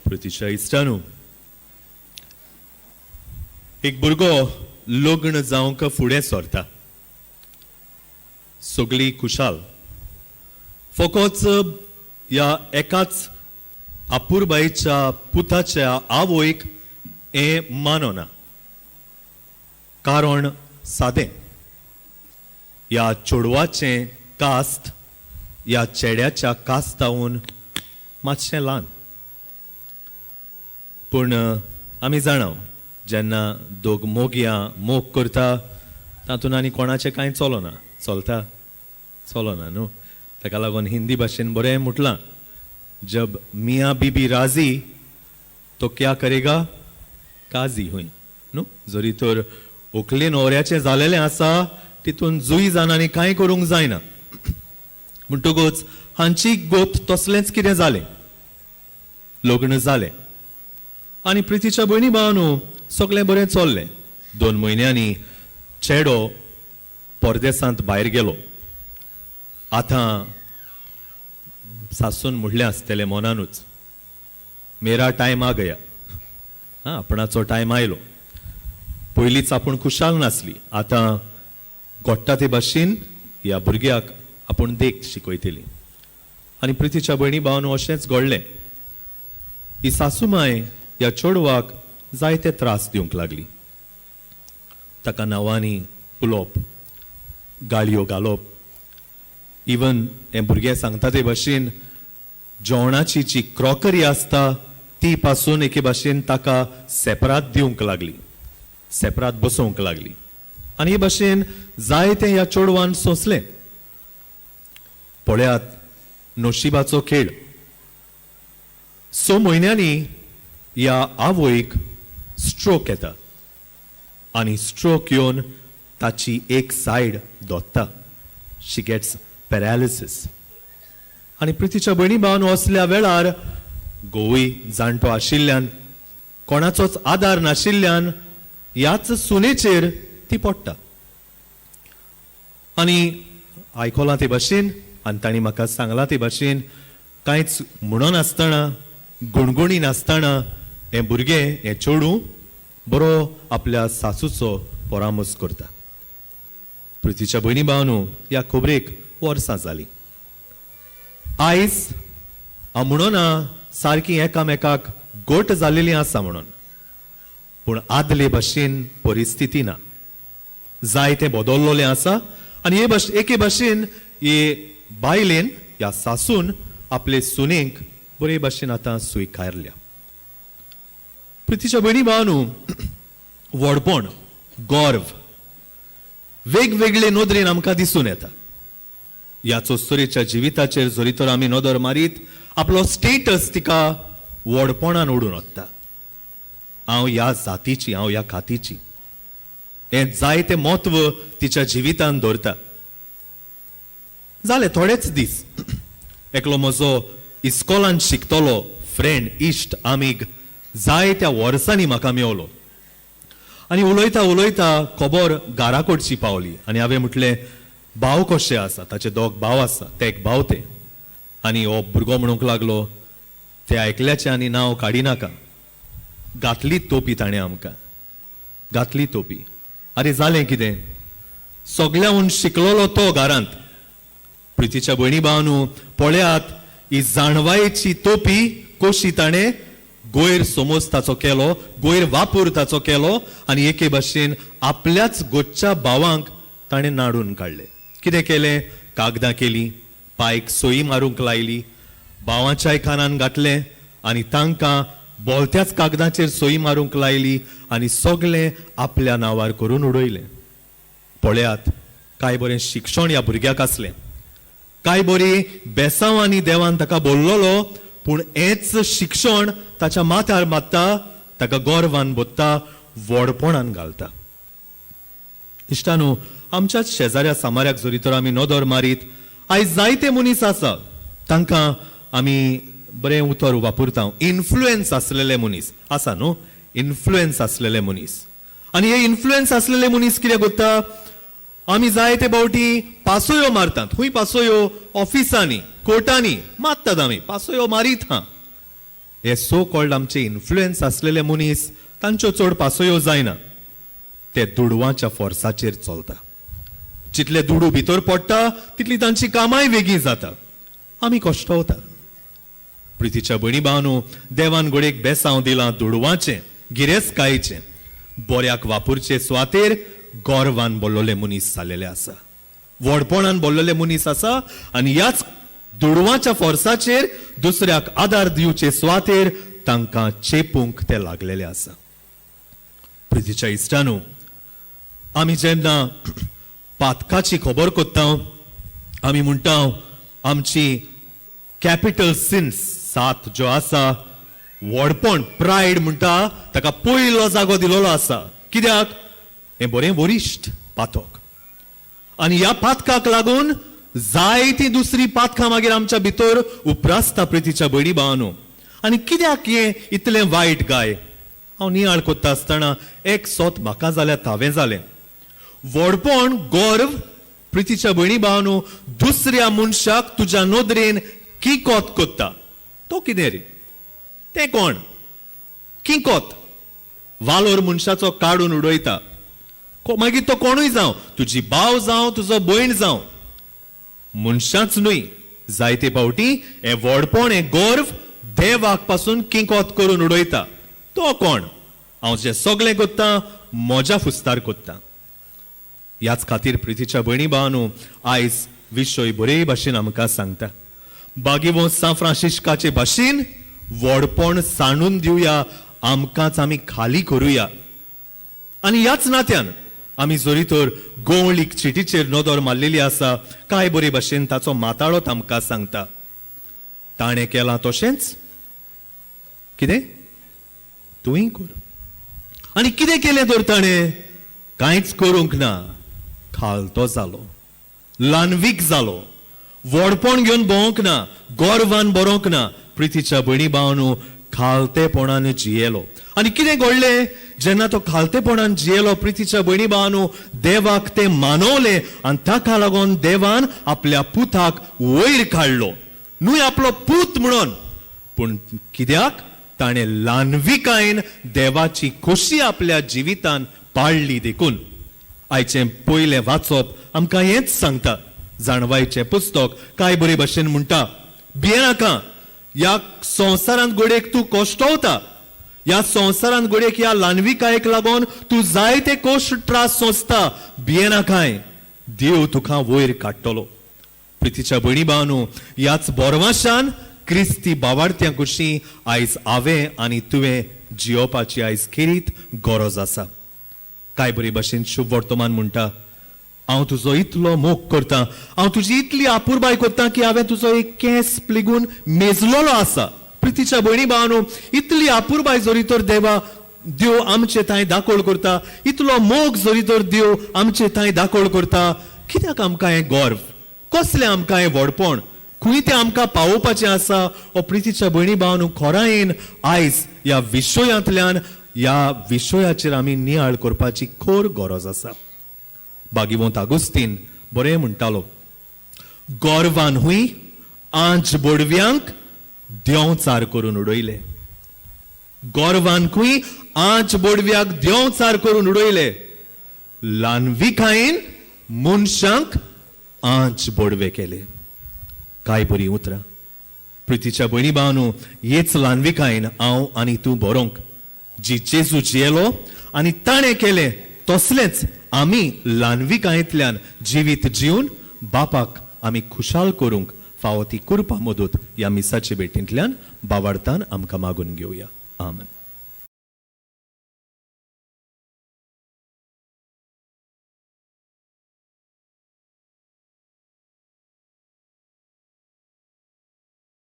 पृथ्वीच्या इश्टानू एक भुरगो लग्न जावंक फुडें सरता सगळी खुशाल फकत ह्या एकाच आपुरबाईच्या पुताच्या आवयक हें मानना कारण सादें ह्या चेडवाचें कास्त ह्या चेड्याच्या कास्तावून मातशें ल्हान पूण आमी जाणाव जेन्ना दोग मोगया मोग करता तातूंत आनी कोणाचें कांय चलना चलना न्हू ताका लागून हिंदी भाशेन बरें म्हटलां जब मियाँ बीबी राजी तो क्या करेगा काजी हुई न्हू जरी तर व्हंकले न्हवऱ्याचें जालेलें आसा तितून जुई जाणांनी कांय करूंक जायना म्हणटकूच हांची गोत तसलेंच कितें जालें लग्न जालें आनी प्रितीच्या भयणी भावानू सगळें बरें चल्लें 2 म्हयन्यांनी चेडो परदेसांत भायर गेलो आतां सासून म्हणलें आसतलें मनानूच मेरा टायम आ गया आपणाचो टायम आयलो पयलींच आपूण खुशाल नासली आतां घोडटा ते भाशेन ह्या भुरग्याक आपूण देख शिकयतली आनी प्रितीच्या भयणी भावानू अशेंच घडलें ही सासूमाय ह्या चेडवाक जायते त्रास दिवंक लागली ताका नांवांनी उलोवप गाळयो घालप इवन हे भुरगे सांगता ते भाशेन जेवणाची जी क्रॉकरी आसता ती पासून एके भाशेन ताका सेपरात दिवंक लागली सेपरात बसोवंक लागली आनी हे भाशेन जायते ह्या चेडवान सोंसलें पळयात नशिबाचो खेळ 6 म्हयन्यांनी ह्या आवयक स्ट्रोक येता आनी स्ट्रोक येवन ताची एक सायड दोत्ता शी गेट्स पॅरालिसीस आनी प्रितीच्या भयणी भावान असल्या वेळार घोवूय जाणटो आशिल्ल्यान कोणाचोच आदार नाशिल्ल्यान ह्याच सुनेचेर ती पडटा आनी आयकलां ते भाशेन आनी तांणी म्हाका सांगलां ते भाशेन कांयच म्हणनासतना गुणगुणी नासतना हें भुरगें हें चेडूं बरो आपल्या सासूचो परामर्श करता प्रितीच्या भयणी भावानू ह्या खबरेक वर्सां जालीं आयज हांव म्हणना सारकी एकामेकाक गोट जालेलीं आसा म्हणून पूण आदले भाशेन परिस्थिती ना जायते बदललोलें आसा आनी एके भाशेन हे बायलेन ह्या सासून आपले सुनेक बरे भाशेन आतां स्विकारल्या प्रितीच्या भयणी भावानू व्हडपण गर्व वेगवेगळे नदरेन आमकां दिसून येता ह्या चोस्तरेच्या जिविताचेर जरी तर आमी नदर मारीत आपलो स्टेटस तिका व्हडपणान ओडून वता हांव ह्या जातीची हांव ह्या खातीची हें जायतें म्हत्व तिच्या जिवितान दवरता जाले थोडेच दीस एकलो म्हजो इस्कॉलान शिकतलो फ्रेंड इश्ट आमीग जायत्या वर्सांनी म्हाका मेवलो आनी उलयता उलयता खबर घरा कडची पावली आनी हांवें म्हटलें भाव कशें आसा ताचे 2 भाव आसा ते एक भाव ते आनी हो भुरगो म्हणूंक लागलो ते आयकल्याचें आनी नांव काडिनाका घातली तोपी ताणें आमकां घातली तोपी अरे जालें कितें सगळ्याहून शिकलोलो तो घरांत प्रितीच्या भयणी भावानू पळयात ही जाणवायेची तोपी कशी ताणें गोयर समज ताचो केलो गोयर वापूर ताचो केलो आनी एके भाशेन आपल्याच गोच्या भावांक ताणें नाडून काडले कितें केलें कागदां केलीं पायक सोयी मारूंक लायली भावाच्याय कानान घातलें आनी तांकां बोलत्याच कागदांचेर सोयी मारूंक लायली आनी सगळें आपल्या नांवार करून उडयलें पळयात काय बरें शिक्षण ह्या भुरग्याक आसलें काय बरी बेसांवांनी देवान ताका बोल्लोलो पूण हेंच शिक्षण ताच्या माथ्यार मारता ताका गर्वान बोत्ता व्हडपणान घालता इश्टानू आमच्याच शेजाऱ्या सामाऱ्याक जरी तर आमी नदर मारीत आयज जायते मनीस आसा तांकां आमी बरें उतर वापरता इन्फ्लुएन्स आसलेले मनीस आसा न्हू इन्फ्लुएन्स आसलेले मनीस आनी हे इन्फ्लुएन्स आसलेले मनीस कितें करता आमी जायते बावटी पासोयो मारतात खूंय पासोयो ऑफिसांनी कोर्टांनी मारतात आमी पासोयो मारीत हा हे सो कॉल्ड आमचे इन्फ्लुएन्स असलेले मनीस तांच्यो चड पासयो जायना, ते दुडवांच्या फोर्साचेर चलता. जितले दुडू भितर पडटा तितली तांची कामाय वेगळी जाता. आमी कश्टवता. प्रितीच्या भयणी भावांनो, देवान घोडेक बेसांव दिलां दुडवांचें, गिरेस्तकायेचें, बऱ्याक वापुरचे सुवातेर गोरवान बोल्लोले मनीस जाल्लेले आसा, व्हडपणान बोल्लोले मनीस आसा, आनी ह्याच दुडवांच्या फोर्साचेर दुसऱ्याक आदार दिवचे सुवातेर तांकां चेपूंक ते लागलेले आसा. प्रितीच्या इश्टांनो, आमी जेन्ना पातकाची खबर कोत्ता, आमी म्हणटा आमची कॅपिटल सिन्स 7 ज्यो आसा, व्हडपण प्रायड म्हणटा ताका पयलो जागो दिलोलो आसा. कित्याक? हें बरें वरिश्ठ पातक. आनी ह्या पातकाक लागून जायती दुसरी पातकां मागीर आमच्या भितर उप्रासता. प्रितीच्या भयणी भावांनो, आनी कित्याक हें इतलें वायट गाय? हांव नियाळ कोत्ता आसतना एक सोत म्हाका जाल्यार तावें जालें. व्हडपण, गर्व, प्रितीच्या भयणी भावांनो, दुसऱ्या मनशाक तुज्या नदरेन किकोत कोत्ता. तो कितें रे? तें कोण? किकोत. वालोर मनशाचो काडून उडयता. मागीर तो कोणूय जावं, तुजी भाव जावं, तुजो भयण जावं, मनशाच न्हय, जायते फावटी हे व्हडपण, हे गर्व देवाक पासून किकोत करून उडयता. तो कोण? हांव जें सगळें कोत्ता म्हज्या फुस्तार कोत्ता. ह्याच खातीर प्रितीच्या भयणी भावांनो, आयज विशय बरे भाशेन आमकां सांगता. बागीवोस सान फ्रांसिस्काचे भाशेन व्हडपण सांडून दिवया, आमकांच आमी खाली करुया. आनी ह्याच नात्यान आमी जोरी तर गोवळीक चिटीचेर नदर मारलेली आसा, काय बरे भाशेन ताचो माताळो आमकां सांगता. ताणें केलां तशेंच कितें तुवें कर. आनी कितें केलें तर ताणें? कांयच करूंक ना. खालतो जालो, ल्हानवीक जालो, व्हडपण घेवन भोंवंक ना, गोरवान बरोवंक ना. प्रितीच्या भयणी भावांनो, खालतेपणान जियेलो. आनी कितें घडलें? जेन्ना तो खालतेपणान जियेलो, प्रितीच्या भयणी भावांनो, देवाक ते मानवले, आनी ताका लागून देवान आपल्या पुताक वयर काडलो. न्हय आपलो पूत म्हणून, पूण कित्याक? ताणें ल्हानविकायेन देवाची खोशी आपल्या जिवितान पाळली देखून. आयचें पयलें वाचप आमकां हेंच सांगता. जाणवायचें पुस्तक काय बरे भाशेन म्हणटा, भियेनाका. ह्या संवसारांत घोडेक तूं कश्टवता. ह्या संवसारांत घोडेक ह्या ल्हानविकायेक लागून तूं जायते कश्ट त्रास सोंसता. भियेनाकाय, देव तुका वयर काडटलो. प्रितीच्या भयणी भावांनो, ह्याच बोरवाशान क्रिस्ती बावार्थ्यां कुशी आयज हांवें आनी तुवें जियोवपाची आयज खेरीत गरज आसा. काय बरी भाशेन शुभ वर्तमान म्हणटा, हांव तुजो इतलो मोग करता, हांव तुजी इतली आपुरबाय करता की हांवें तुजो एक केंस प्लिगून मेजलोलो आसा. प्रितीच्या भयणी भावांनो, इतली आपुरबाय जोरी तर देव आमचे थंय दाखोळ करता, इतलो मोग जोरी तर देव आमचे थंय दाखोळ करता. कित्याक आमकां हें गर्व? कसलें आमकां हें व्हडपण? खंय तें आमकां पावोवपाचें आसा? हो प्रितीच्या भयणी भावांनो, खोरायेन आयज ह्या विशयांतल्यान ह्या विशयाचेर आमी नियाळ करपाची खोर गरज आसा. बागीवंत आगुस्तीन बरें म्हणटालो, गोरवान हुंय आंच बोडव्यांक देंवचार करून उडयले. गोरवान खुंय आंच बोडव्याक देंवचार करून उडयले. ल्हानविकायेन मनशांक आंच बोडवे केले. काय बरी उतरां. प्रितीच्या भयणी भावांनो, हेच ल्हानविकायेन हांव आनी तूं बरोवंक. जी जेजू जियेलो आनी ताणें केलें तसलेंच आमी ल्हानविकायेंतल्यान जिवीत जिवन बापाक आमी खुशाल करूंक फावो ती कृपा मदत ह्या मिसाचे भेटींतल्यान बावार्थान आमकां मागून घेवया. आमेन.